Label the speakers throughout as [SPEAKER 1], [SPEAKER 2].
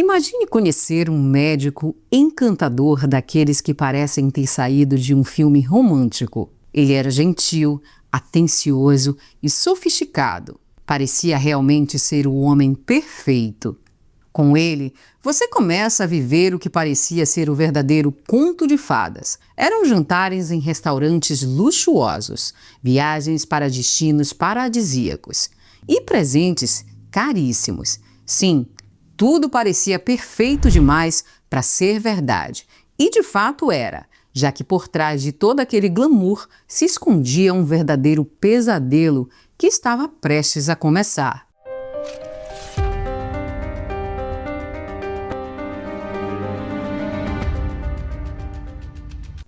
[SPEAKER 1] Imagine conhecer um médico encantador daqueles que parecem ter saído de um filme romântico. Ele era gentil, atencioso e sofisticado. Parecia realmente ser o homem perfeito. Com ele, você começa a viver o que parecia ser o verdadeiro conto de fadas. Eram jantares em restaurantes luxuosos, viagens para destinos paradisíacos e presentes caríssimos. Sim, tudo parecia perfeito demais para ser verdade. E de fato era, já que por trás de todo aquele glamour se escondia um verdadeiro pesadelo que estava prestes a começar.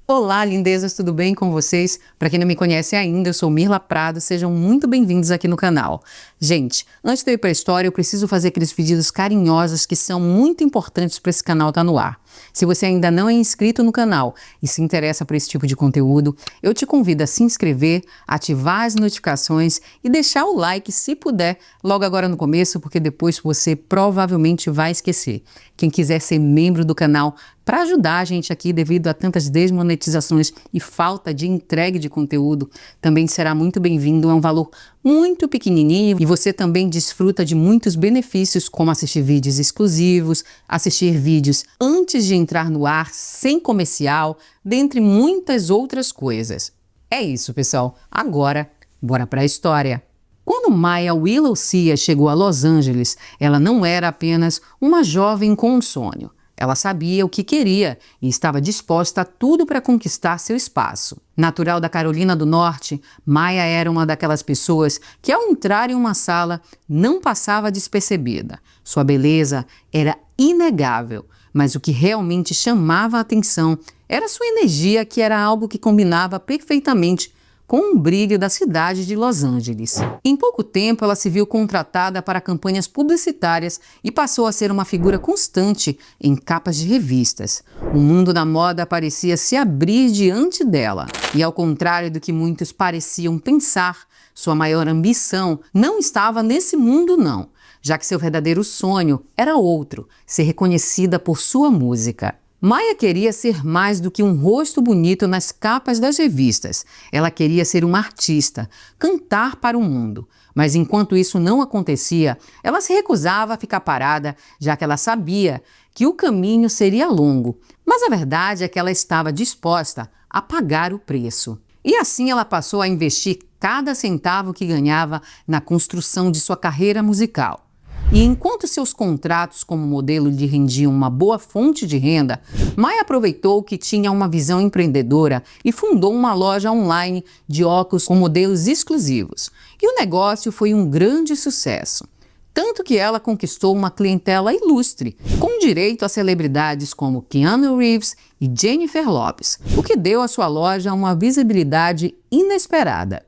[SPEAKER 1] Olá, lindezas, tudo bem com vocês? Para quem não me conhece ainda, eu sou Mirla Prado, sejam muito bem-vindos aqui no canal. Gente, antes de eu ir para a história, eu preciso fazer aqueles pedidos carinhosos que são muito importantes para esse canal estar no ar. Se você ainda não é inscrito no canal e se interessa por esse tipo de conteúdo, eu te convido a se inscrever, ativar as notificações e deixar o like se puder logo agora no começo, porque depois você provavelmente vai esquecer. Quem quiser ser membro do canal para ajudar a gente aqui devido a tantas desmonetizações e falta de entrega de conteúdo, também será muito bem-vindo. É um valor muito pequenininho e você também desfruta de muitos benefícios, como assistir vídeos exclusivos, assistir vídeos antes de entrar no ar, sem comercial, dentre muitas outras coisas. É isso, pessoal. Agora, bora para a história. Quando Maya Willow Cia chegou a Los Angeles, ela não era apenas uma jovem com um sonho. Ela sabia o que queria e estava disposta a tudo para conquistar seu espaço. Natural da Carolina do Norte, Maya era uma daquelas pessoas que, ao entrar em uma sala, não passava despercebida. Sua beleza era inegável, mas o que realmente chamava a atenção era sua energia, que era algo que combinava perfeitamente com o brilho da cidade de Los Angeles. Em pouco tempo, ela se viu contratada para campanhas publicitárias e passou a ser uma figura constante em capas de revistas. O mundo da moda parecia se abrir diante dela. E ao contrário do que muitos pareciam pensar, sua maior ambição não estava nesse mundo, não, já que seu verdadeiro sonho era outro, ser reconhecida por sua música. Maya queria ser mais do que um rosto bonito nas capas das revistas. Ela queria ser uma artista, cantar para o mundo. Mas enquanto isso não acontecia, ela se recusava a ficar parada, já que ela sabia que o caminho seria longo. Mas a verdade é que ela estava disposta a pagar o preço. E assim ela passou a investir cada centavo que ganhava na construção de sua carreira musical. E enquanto seus contratos como modelo lhe rendiam uma boa fonte de renda, Maya aproveitou que tinha uma visão empreendedora e fundou uma loja online de óculos com modelos exclusivos. E o negócio foi um grande sucesso. Tanto que ela conquistou uma clientela ilustre, com direito a celebridades como Keanu Reeves e Jennifer Lopez, o que deu à sua loja uma visibilidade inesperada.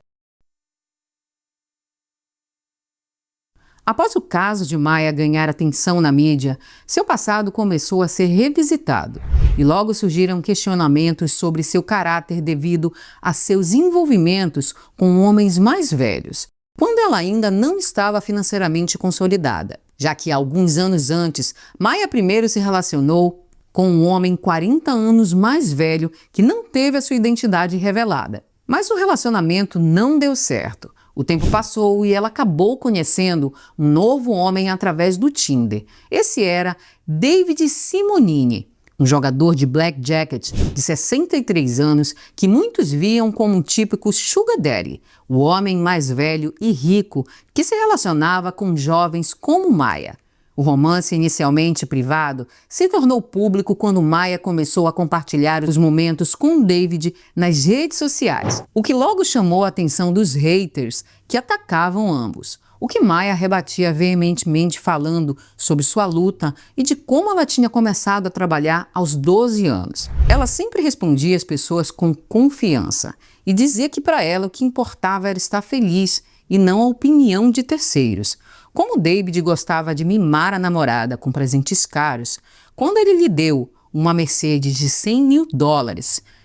[SPEAKER 1] Após o caso de Maya ganhar atenção na mídia, seu passado começou a ser revisitado e logo surgiram questionamentos sobre seu caráter devido a seus envolvimentos com homens mais velhos, quando ela ainda não estava financeiramente consolidada, já que alguns anos antes, Maya primeiro se relacionou com um homem 40 anos mais velho que não teve a sua identidade revelada. Mas o relacionamento não deu certo. O tempo passou e ela acabou conhecendo um novo homem através do Tinder. Esse era David Simonini, um jogador de blackjack de 63 anos que muitos viam como um típico sugar daddy, o homem mais velho e rico que se relacionava com jovens como Maya. O romance, inicialmente privado, se tornou público quando Maya começou a compartilhar os momentos com David nas redes sociais, o que logo chamou a atenção dos haters que atacavam ambos. O que Maya rebatia veementemente, falando sobre sua luta e de como ela tinha começado a trabalhar aos 12 anos. Ela sempre respondia às pessoas com confiança e dizia que para ela o que importava era estar feliz e não a opinião de terceiros. Como David gostava de mimar a namorada com presentes caros, quando ele lhe deu uma Mercedes de $100 mil,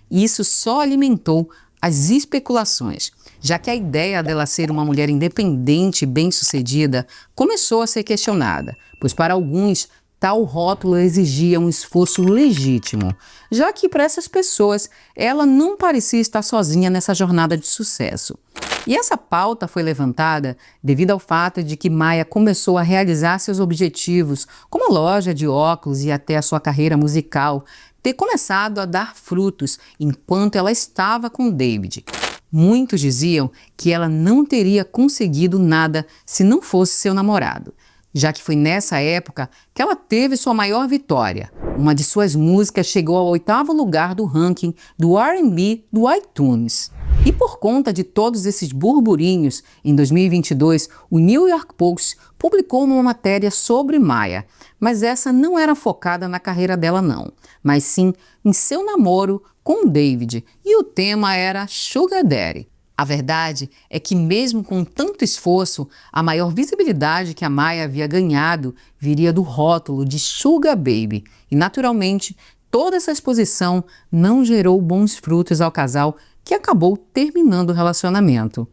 [SPEAKER 1] isso só alimentou as especulações, já que a ideia dela ser uma mulher independente e bem-sucedida começou a ser questionada, pois para alguns Tal rótulo exigia um esforço legítimo, já que para essas pessoas ela não parecia estar sozinha nessa jornada de sucesso. E essa pauta foi levantada devido ao fato de que Maia começou a realizar seus objetivos, como a loja de óculos e até a sua carreira musical, ter começado a dar frutos enquanto ela estava com David. Muitos diziam que ela não teria conseguido nada se não fosse seu namorado, já que foi nessa época que ela teve sua maior vitória. Uma de suas músicas chegou ao 8º lugar do ranking do R&B do iTunes. E por conta de todos esses burburinhos, em 2022, o New York Post publicou uma matéria sobre Maia, mas essa não era focada na carreira dela não, mas sim em seu namoro com David, e o tema era Sugar Daddy. A verdade é que mesmo com tanto esforço, a maior visibilidade que a Maia havia ganhado viria do rótulo de Sugar Baby, e naturalmente toda essa exposição não gerou bons frutos ao casal, que acabou terminando o relacionamento.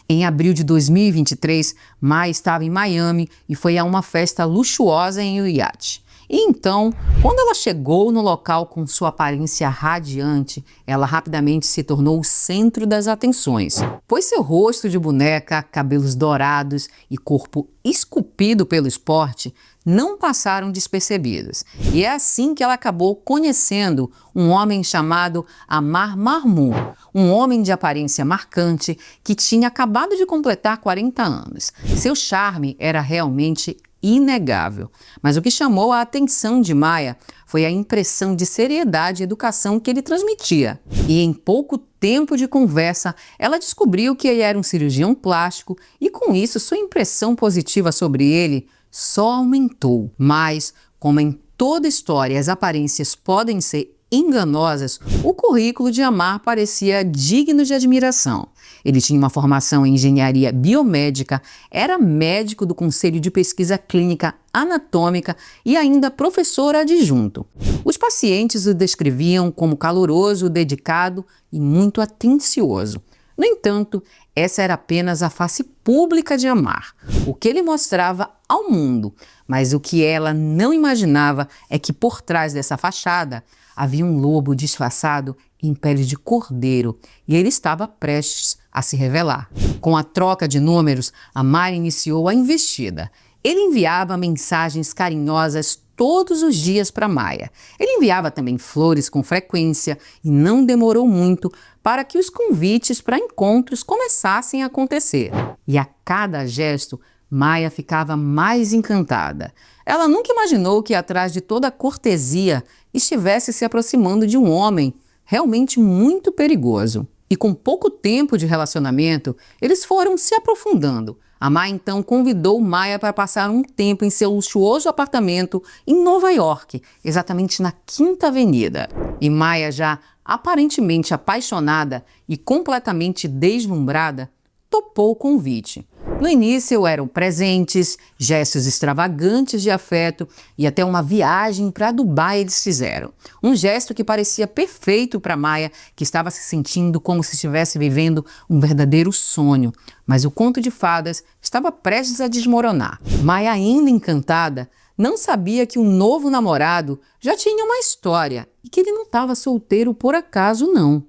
[SPEAKER 1] Em abril de 2023, Maia estava em Miami e foi a uma festa luxuosa em um iate. E então, quando ela chegou no local com sua aparência radiante, ela rapidamente se tornou o centro das atenções, pois seu rosto de boneca, cabelos dourados e corpo esculpido pelo esporte não passaram despercebidos. E é assim que ela acabou conhecendo um homem chamado Amar Marmoon, um homem de aparência marcante que tinha acabado de completar 40 anos. Seu charme era realmente inegável, mas o que chamou a atenção de Maia foi a impressão de seriedade e educação que ele transmitia. E em pouco tempo de conversa, ela descobriu que ele era um cirurgião plástico e com isso sua impressão positiva sobre ele só aumentou. Mas, como em toda história as aparências podem ser enganosas, o currículo de Amar parecia digno de admiração. Ele tinha uma formação em engenharia biomédica, era médico do Conselho de Pesquisa Clínica Anatômica e ainda professor adjunto. Os pacientes o descreviam como caloroso, dedicado e muito atencioso. No entanto, essa era apenas a face pública de Amar, o que ele mostrava ao mundo. Mas o que ela não imaginava é que por trás dessa fachada havia um lobo disfarçado em pele de cordeiro e ele estava prestes a se revelar. Com a troca de números, Amar iniciou a investida. Ele enviava mensagens carinhosas todos os dias para Maia. Ele enviava também flores com frequência e não demorou muito para que os convites para encontros começassem a acontecer. E a cada gesto, Maia ficava mais encantada. Ela nunca imaginou que atrás de toda a cortesia estivesse se aproximando de um homem realmente muito perigoso. E com pouco tempo de relacionamento, eles foram se aprofundando. Amar então convidou Maia para passar um tempo em seu luxuoso apartamento em Nova York, exatamente na 5ª Avenida. E Maia, já aparentemente apaixonada e completamente deslumbrada, topou o convite. No início eram presentes, gestos extravagantes de afeto e até uma viagem para Dubai eles fizeram. Um gesto que parecia perfeito para Maia, que estava se sentindo como se estivesse vivendo um verdadeiro sonho. Mas o conto de fadas estava prestes a desmoronar. Maia, ainda encantada, não sabia que o novo namorado já tinha uma história e que ele não estava solteiro por acaso não.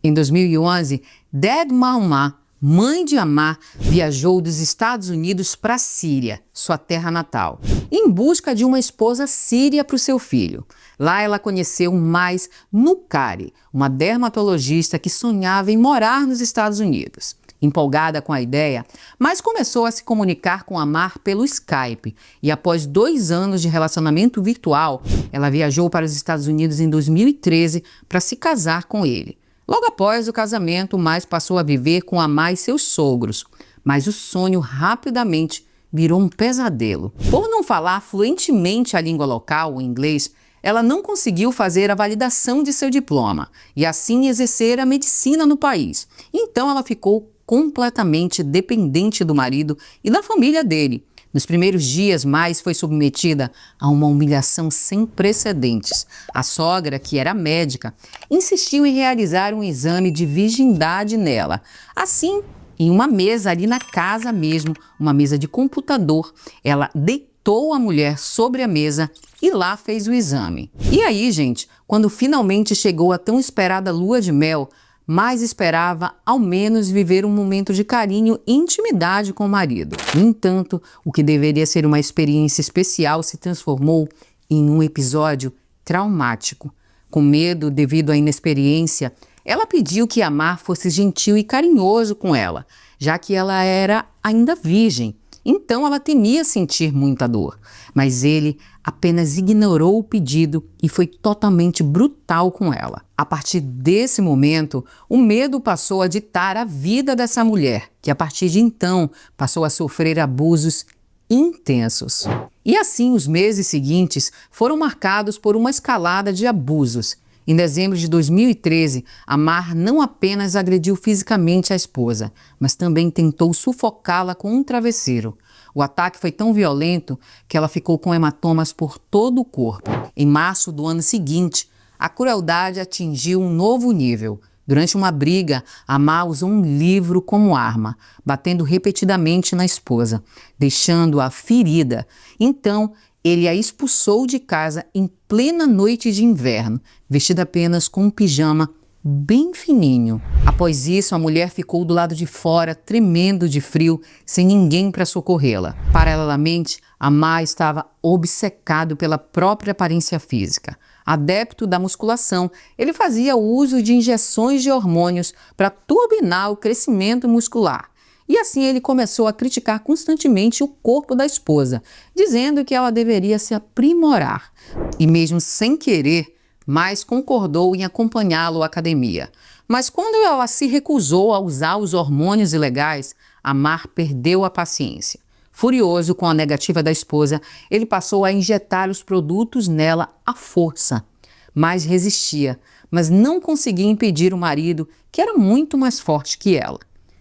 [SPEAKER 1] Em 2011, Dad Mahoma, mãe de Amar, viajou dos Estados Unidos para a Síria, sua terra natal, em busca de uma esposa síria para o seu filho. Lá ela conheceu Mais Nukari, uma dermatologista que sonhava em morar nos Estados Unidos. Empolgada com a ideia, Mais começou a se comunicar com Amar pelo Skype e após 2 anos de relacionamento virtual, ela viajou para os Estados Unidos em 2013 para se casar com ele. Logo após o casamento, Mais passou a viver com Amar e seus sogros, mas o sonho rapidamente virou um pesadelo. Por não falar fluentemente a língua local, o inglês, ela não conseguiu fazer a validação de seu diploma e assim exercer a medicina no país. Então ela ficou completamente dependente do marido e da família dele, Nos primeiros dias, Mais foi submetida a uma humilhação sem precedentes. A sogra, que era médica, insistiu em realizar um exame de virgindade nela. Assim, em uma mesa ali na casa mesmo, uma mesa de computador, ela deitou a mulher sobre a mesa e lá fez o exame. E aí, gente, quando finalmente chegou a tão esperada lua de mel, Mais esperava ao menos viver um momento de carinho e intimidade com o marido. No entanto, o que deveria ser uma experiência especial se transformou em um episódio traumático. Com medo devido à inexperiência, ela pediu que Amar fosse gentil e carinhoso com ela, já que ela era ainda virgem. Então ela temia sentir muita dor, mas ele apenas ignorou o pedido e foi totalmente brutal com ela. A partir desse momento, o medo passou a ditar a vida dessa mulher, que a partir de então passou a sofrer abusos intensos. E assim os meses seguintes foram marcados por uma escalada de abusos. Em dezembro de 2013, Amar não apenas agrediu fisicamente a esposa, mas também tentou sufocá-la com um travesseiro. O ataque foi tão violento que ela ficou com hematomas por todo o corpo. Em março do ano seguinte, a crueldade atingiu um novo nível. Durante uma briga, Amar usou um livro como arma, batendo repetidamente na esposa, deixando-a ferida. Então, ele a expulsou de casa em plena noite de inverno, vestida apenas com um pijama bem fininho. Após isso, a mulher ficou do lado de fora, tremendo de frio, sem ninguém para socorrê-la. Paralelamente, Amar estava obcecado pela própria aparência física. Adepto da musculação, ele fazia uso de injeções de hormônios para turbinar o crescimento muscular. E assim ele começou a criticar constantemente o corpo da esposa, dizendo que ela deveria se aprimorar. E mesmo sem querer, Mais concordou em acompanhá-lo à academia. Mas quando ela se recusou a usar os hormônios ilegais, Amar perdeu a paciência. Furioso com a negativa da esposa, ele passou a injetar os produtos nela à força. Mais resistia, mas não conseguia impedir o marido, que era muito mais forte que ela.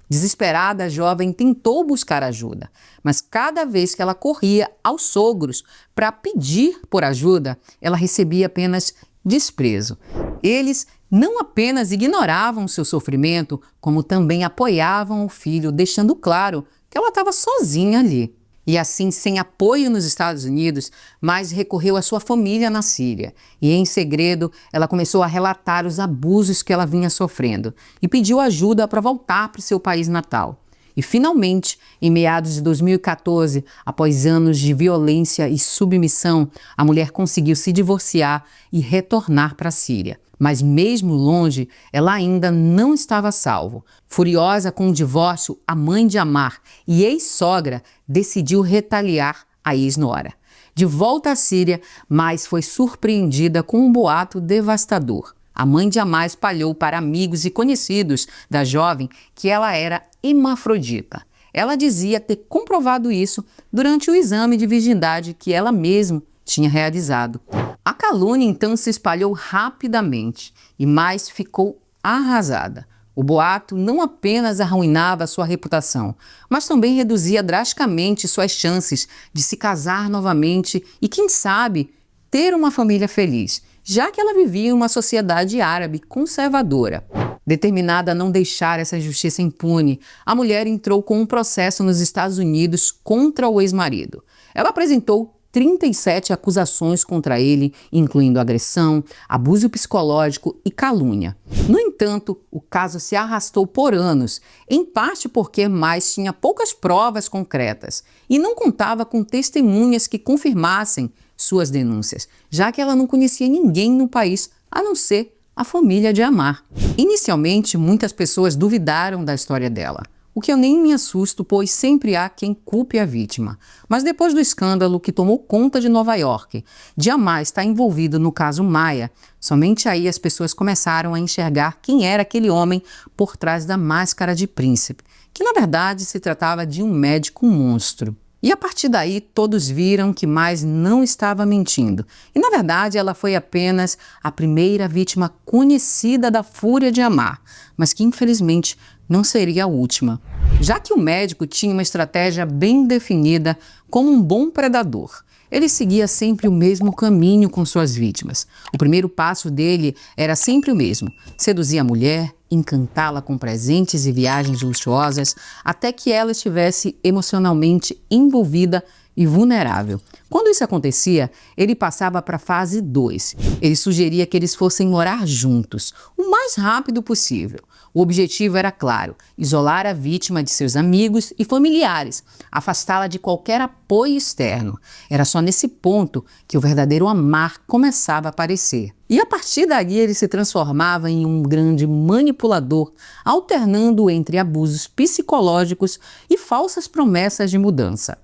[SPEAKER 1] Desesperada, a jovem tentou buscar ajuda, mas cada vez que ela corria aos sogros para pedir por ajuda, ela recebia apenas desprezo. Eles não apenas ignoravam seu sofrimento, como também apoiavam o filho, deixando claro que ela estava sozinha ali. E assim, sem apoio nos Estados Unidos, Mais recorreu à sua família na Síria. E em segredo, ela começou a relatar os abusos que ela vinha sofrendo e pediu ajuda para voltar para o seu país natal. E finalmente, em meados de 2014, após anos de violência e submissão, a mulher conseguiu se divorciar e retornar para a Síria. Mas mesmo longe, ela ainda não estava a salvo. Furiosa com o divórcio, a mãe de Amar e ex-sogra decidiu retaliar a ex-nora. De volta à Síria, Mais foi surpreendida com um boato devastador. A mãe de Amar espalhou para amigos e conhecidos da jovem que ela era hermafrodita. Ela dizia ter comprovado isso durante o exame de virgindade que ela mesma tinha realizado. A calúnia então se espalhou rapidamente e Mais ficou arrasada. O boato não apenas arruinava sua reputação, mas também reduzia drasticamente suas chances de se casar novamente e, quem sabe, ter uma família feliz, já que ela vivia em uma sociedade árabe conservadora. Determinada a não deixar essa injustiça impune, a mulher entrou com um processo nos Estados Unidos contra o ex-marido. Ela apresentou 37 acusações contra ele, incluindo agressão, abuso psicológico e calúnia. No entanto, o caso se arrastou por anos, em parte porque Mais tinha poucas provas concretas e não contava com testemunhas que confirmassem suas denúncias, já que ela não conhecia ninguém no país a não ser a família de Amar. Inicialmente, muitas pessoas duvidaram da história dela, o que eu nem me assusto, pois sempre há quem culpe a vítima. Mas depois do escândalo que tomou conta de Nova York, de Amar estar envolvido no caso Maia, somente aí as pessoas começaram a enxergar quem era aquele homem por trás da máscara de príncipe, que na verdade se tratava de um médico monstro. E a partir daí, todos viram que Mais não estava mentindo. E, na verdade, ela foi apenas a primeira vítima conhecida da fúria de Amar, mas que, infelizmente, não seria a última. Já que o médico tinha uma estratégia bem definida como um bom predador. Ele seguia sempre o mesmo caminho com suas vítimas. O primeiro passo dele era sempre o mesmo: seduzir a mulher, encantá-la com presentes e viagens luxuosas, até que ela estivesse emocionalmente envolvida e vulnerável. Quando isso acontecia, ele passava para a fase 2. Ele sugeria que eles fossem morar juntos, o mais rápido possível. O objetivo era claro: isolar a vítima de seus amigos e familiares, afastá-la de qualquer apoio externo. Era só nesse ponto que o verdadeiro Amar começava a aparecer. E a partir daí ele se transformava em um grande manipulador, alternando entre abusos psicológicos e falsas promessas de mudança.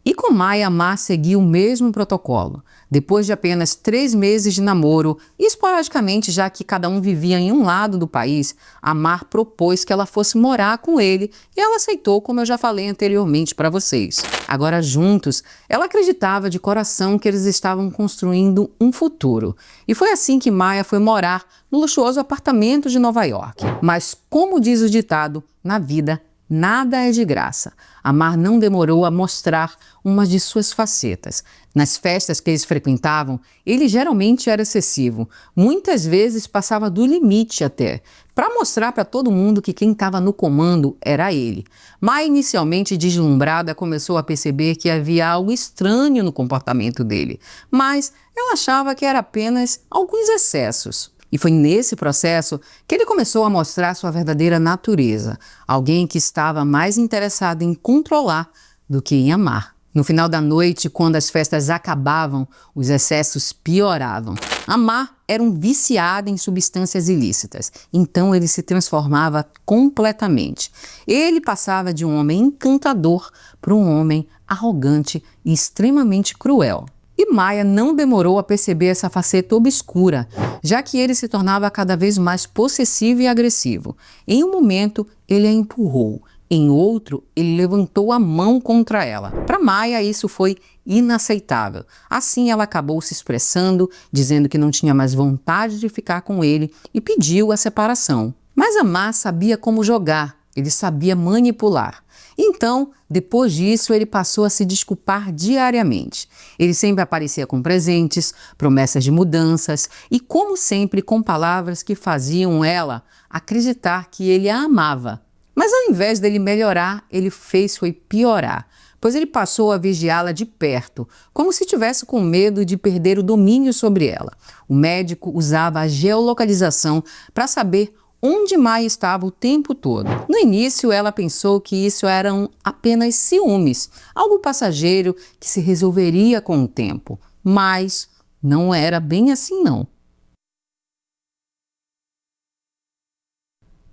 [SPEAKER 1] E com Maia, Amar seguiu o mesmo protocolo. Depois de apenas 3 meses de namoro, e esporadicamente, já que cada um vivia em um lado do país, Amar propôs que ela fosse morar com ele e ela aceitou, como eu já falei anteriormente para vocês. Agora, juntos, ela acreditava de coração que eles estavam construindo um futuro. E foi assim que Maia foi morar no luxuoso apartamento de Nova York. Mas, como diz o ditado, na vida nada é de graça. Amar não demorou a mostrar uma de suas facetas. Nas festas que eles frequentavam, ele geralmente era excessivo. Muitas vezes passava do limite até, para mostrar para todo mundo que quem estava no comando era ele. Maia, inicialmente deslumbrada, começou a perceber que havia algo estranho no comportamento dele, mas ela achava que era apenas alguns excessos. E foi nesse processo que ele começou a mostrar sua verdadeira natureza, alguém que estava mais interessado em controlar do que em amar. No final da noite, quando as festas acabavam, os excessos pioravam. Amar era um viciado em substâncias ilícitas, então ele se transformava completamente. Ele passava de um homem encantador para um homem arrogante e extremamente cruel. E Maia não demorou a perceber essa faceta obscura, já que ele se tornava cada vez mais possessivo e agressivo. Em um momento, ele a empurrou. Em outro, ele levantou a mão contra ela. Para Maia, isso foi inaceitável. Assim, ela acabou se expressando, dizendo que não tinha mais vontade de ficar com ele e pediu a separação. Mas Amar sabia como jogar, ele sabia manipular. Então, depois disso, ele passou a se desculpar diariamente. Ele sempre aparecia com presentes, promessas de mudanças e, como sempre, com palavras que faziam ela acreditar que ele a amava. Mas ao invés dele melhorar, ele fez foi piorar, pois ele passou a vigiá-la de perto, como se tivesse com medo de perder o domínio sobre ela. O médico usava a geolocalização para saber onde Maia estava o tempo todo. No início, ela pensou que isso eram apenas ciúmes, algo passageiro que se resolveria com o tempo. Mas não era bem assim, não.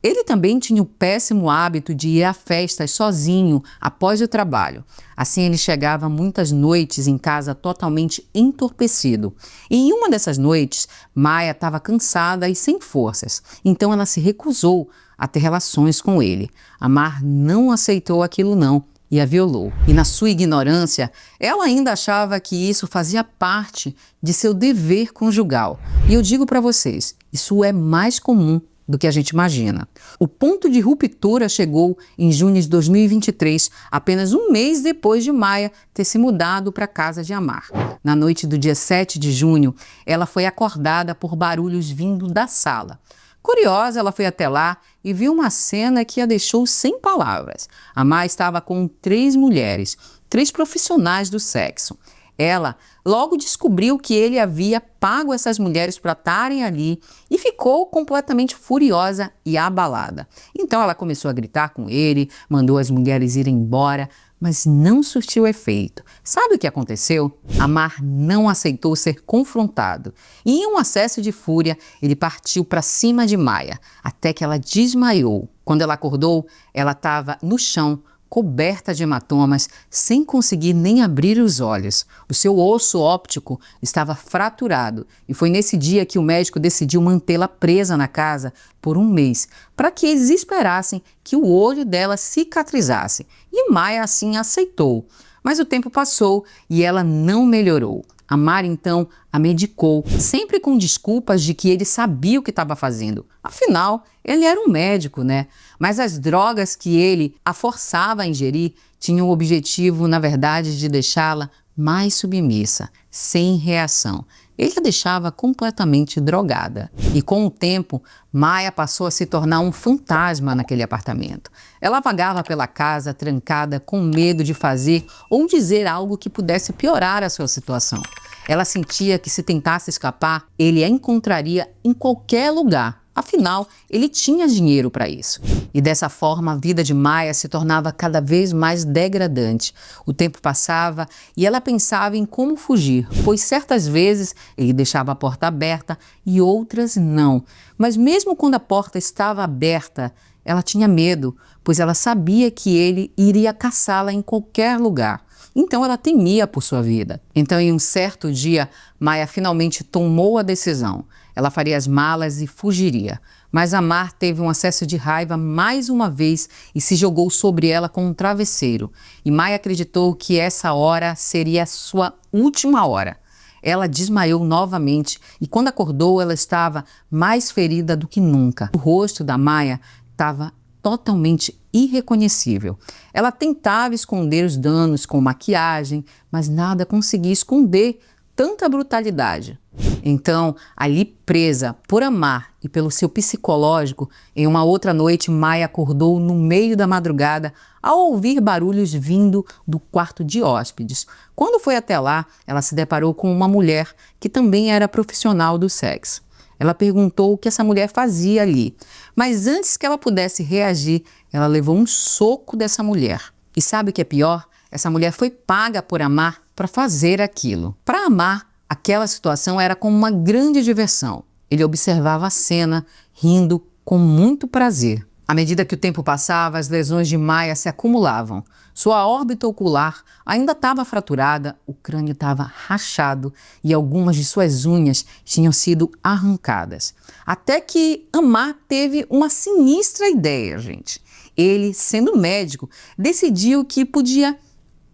[SPEAKER 1] Ele também tinha o péssimo hábito de ir a festas sozinho após o trabalho. Assim, ele chegava muitas noites em casa totalmente entorpecido. E em uma dessas noites, Maia estava cansada e sem forças. Então ela se recusou a ter relações com ele. Amar não aceitou aquilo não e a violou. E na sua ignorância, ela ainda achava que isso fazia parte de seu dever conjugal. E eu digo para vocês, isso é mais comum do que a gente imagina. O ponto de ruptura chegou em junho de 2023, apenas um mês depois de Maia ter se mudado para a casa de Amar. Na noite do dia 7 de junho, ela foi acordada por barulhos vindo da sala. Curiosa, ela foi até lá e viu uma cena que a deixou sem palavras. Amar estava com 3 mulheres, 3 profissionais do sexo. Ela logo descobriu que ele havia pago essas mulheres para estarem ali e ficou completamente furiosa e abalada. Então ela começou a gritar com ele, mandou as mulheres irem embora, mas não surtiu efeito. Sabe o que aconteceu? Amar não aceitou ser confrontado e, em um acesso de fúria, ele partiu para cima de Maia, até que ela desmaiou. Quando ela acordou, ela estava no chão, coberta de hematomas, sem conseguir nem abrir os olhos. O seu osso óptico estava fraturado e foi nesse dia que o médico decidiu mantê-la presa na casa por um mês, para que eles esperassem que o olho dela cicatrizasse. E Maia assim aceitou. Mas o tempo passou e ela não melhorou. Amar então a medicou, sempre com desculpas de que ele sabia o que estava fazendo. Afinal, ele era um médico, né? Mas as drogas que ele a forçava a ingerir tinham o objetivo, na verdade, de deixá-la mais submissa, sem reação. Ele a deixava completamente drogada. E com o tempo, Maia passou a se tornar um fantasma naquele apartamento. Ela vagava pela casa trancada com medo de fazer ou dizer algo que pudesse piorar a sua situação. Ela sentia que se tentasse escapar, ele a encontraria em qualquer lugar. Afinal, ele tinha dinheiro para isso. E dessa forma, a vida de Maia se tornava cada vez mais degradante. O tempo passava e ela pensava em como fugir, pois certas vezes ele deixava a porta aberta e outras não. Mas mesmo quando a porta estava aberta, ela tinha medo, pois ela sabia que ele iria caçá-la em qualquer lugar. Então ela temia por sua vida. Então, em um certo dia, Maia finalmente tomou a decisão. Ela faria as malas e fugiria. Mas Amar teve um acesso de raiva mais uma vez e se jogou sobre ela com um travesseiro. E Maia acreditou que essa hora seria a sua última hora. Ela desmaiou novamente e quando acordou ela estava mais ferida do que nunca. O rosto da Maia estava totalmente irreconhecível. Ela tentava esconder os danos com maquiagem, mas nada conseguia esconder tanta brutalidade. Então, ali presa por Amar e pelo seu psicológico, em uma outra noite, Maia acordou no meio da madrugada ao ouvir barulhos vindo do quarto de hóspedes. Quando foi até lá, ela se deparou com uma mulher que também era profissional do sexo. Ela perguntou o que essa mulher fazia ali, mas antes que ela pudesse reagir, ela levou um soco dessa mulher. E sabe o que é pior? Essa mulher foi paga por Amar para fazer aquilo. Para Amar, aquela situação era como uma grande diversão. Ele observava a cena, rindo com muito prazer. À medida que o tempo passava, as lesões de Maia se acumulavam. Sua órbita ocular ainda estava fraturada, o crânio estava rachado e algumas de suas unhas tinham sido arrancadas. Até que Amar teve uma sinistra ideia, gente. Ele, sendo médico, decidiu que podia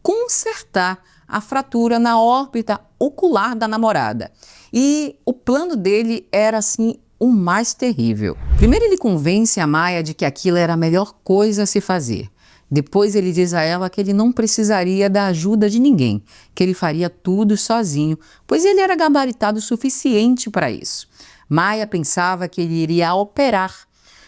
[SPEAKER 1] consertar a fratura na órbita ocular da namorada. E o plano dele era assim o mais terrível. Primeiro ele convence a Maia de que aquilo era a melhor coisa a se fazer. Depois ele diz a ela que ele não precisaria da ajuda de ninguém, que ele faria tudo sozinho, pois ele era gabaritado o suficiente para isso. Maia pensava que ele iria operar,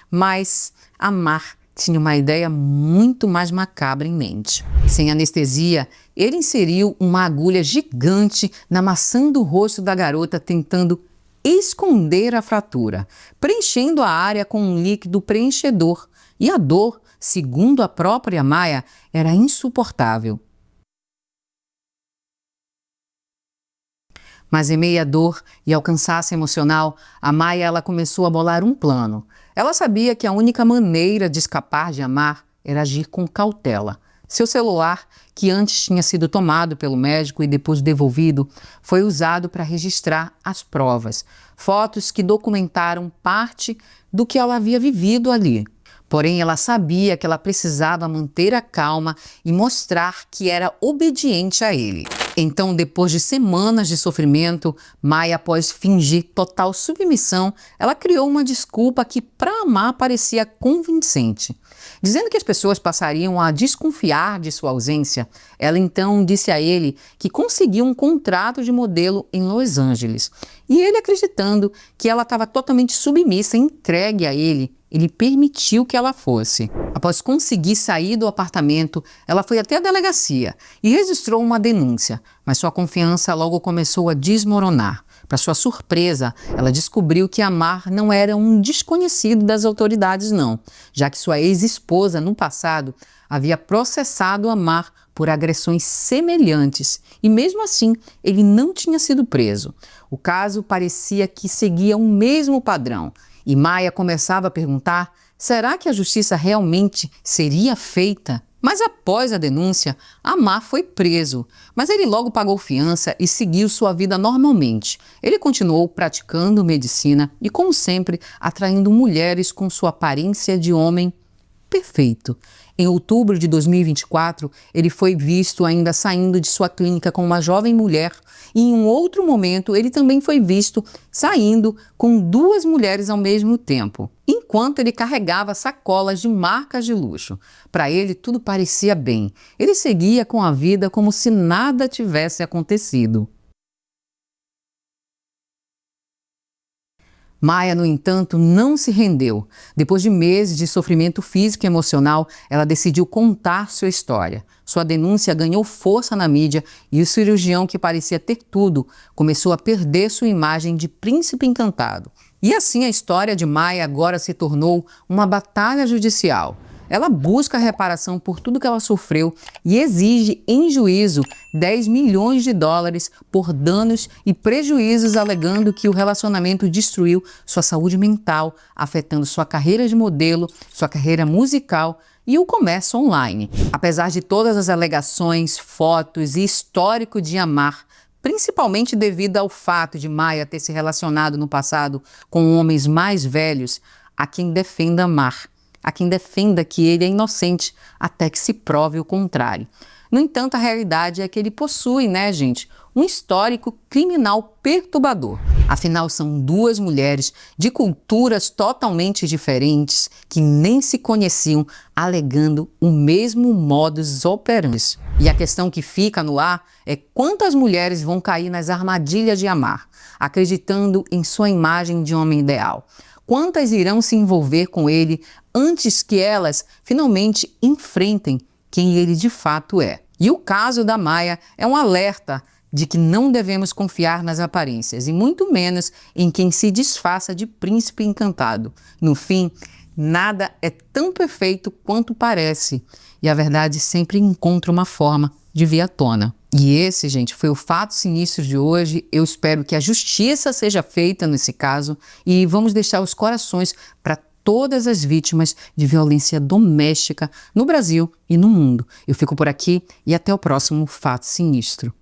[SPEAKER 1] mas Amar tinha uma ideia muito mais macabra em mente. Sem anestesia, ele inseriu uma agulha gigante na maçã do rosto da garota, tentando esconder a fratura, preenchendo a área com um líquido preenchedor. E a dor, segundo a própria Maia, era insuportável. Mas em meio à dor e ao cansaço emocional, a Maia ela começou a bolar um plano. Ela sabia que a única maneira de escapar de Amar era agir com cautela. Seu celular, que antes tinha sido tomado pelo médico e depois devolvido, foi usado para registrar as provas, fotos que documentaram parte do que ela havia vivido ali. Porém, ela sabia que ela precisava manter a calma e mostrar que era obediente a ele. Então, depois de semanas de sofrimento, Maia, após fingir total submissão, ela criou uma desculpa que, para Amar, parecia convincente. Dizendo que as pessoas passariam a desconfiar de sua ausência, ela então disse a ele que conseguiu um contrato de modelo em Los Angeles. E ele, acreditando que ela estava totalmente submissa e entregue a ele permitiu que ela fosse. Após conseguir sair do apartamento, ela foi até a delegacia e registrou uma denúncia, mas sua confiança logo começou a desmoronar. Para sua surpresa, ela descobriu que Amar não era um desconhecido das autoridades não, já que sua ex-esposa, no passado, havia processado Amar por agressões semelhantes e mesmo assim ele não tinha sido preso. O caso parecia que seguia o mesmo padrão. E Maia começava a perguntar, será que a justiça realmente seria feita? Mas após a denúncia, Amar foi preso, mas ele logo pagou fiança e seguiu sua vida normalmente. Ele continuou praticando medicina e, como sempre, atraindo mulheres com sua aparência de homem perfeito. Em outubro de 2024, ele foi visto ainda saindo de sua clínica com uma jovem mulher e em um outro momento ele também foi visto saindo com duas mulheres ao mesmo tempo, enquanto ele carregava sacolas de marcas de luxo. Para ele tudo parecia bem. Ele seguia com a vida como se nada tivesse acontecido. Maia, no entanto, não se rendeu. Depois de meses de sofrimento físico e emocional, ela decidiu contar sua história. Sua denúncia ganhou força na mídia e o cirurgião, que parecia ter tudo, começou a perder sua imagem de príncipe encantado. E assim a história de Maia agora se tornou uma batalha judicial. Ela busca reparação por tudo que ela sofreu e exige em juízo 10 milhões de dólares por danos e prejuízos, alegando que o relacionamento destruiu sua saúde mental, afetando sua carreira de modelo, sua carreira musical e o comércio online. Apesar de todas as alegações, fotos e histórico de Amar, principalmente devido ao fato de Maia ter se relacionado no passado com homens mais velhos, há quem defenda Amar. Há quem defenda que ele é inocente até que se prove o contrário. No entanto, a realidade é que ele possui, gente, um histórico criminal perturbador. Afinal, são duas mulheres de culturas totalmente diferentes que nem se conheciam, alegando o mesmo modus operandi. E a questão que fica no ar é quantas mulheres vão cair nas armadilhas de Amar, acreditando em sua imagem de homem ideal. Quantas irão se envolver com ele antes que elas finalmente enfrentem quem ele de fato é? E o caso da Maia é um alerta de que não devemos confiar nas aparências e muito menos em quem se disfarça de príncipe encantado. No fim, nada é tão perfeito quanto parece e a verdade sempre encontra uma forma de vir à tona. E esse, gente, foi o Fato Sinistro de hoje. Eu espero que a justiça seja feita nesse caso e vamos deixar os corações para todas as vítimas de violência doméstica no Brasil e no mundo. Eu fico por aqui e até o próximo Fato Sinistro.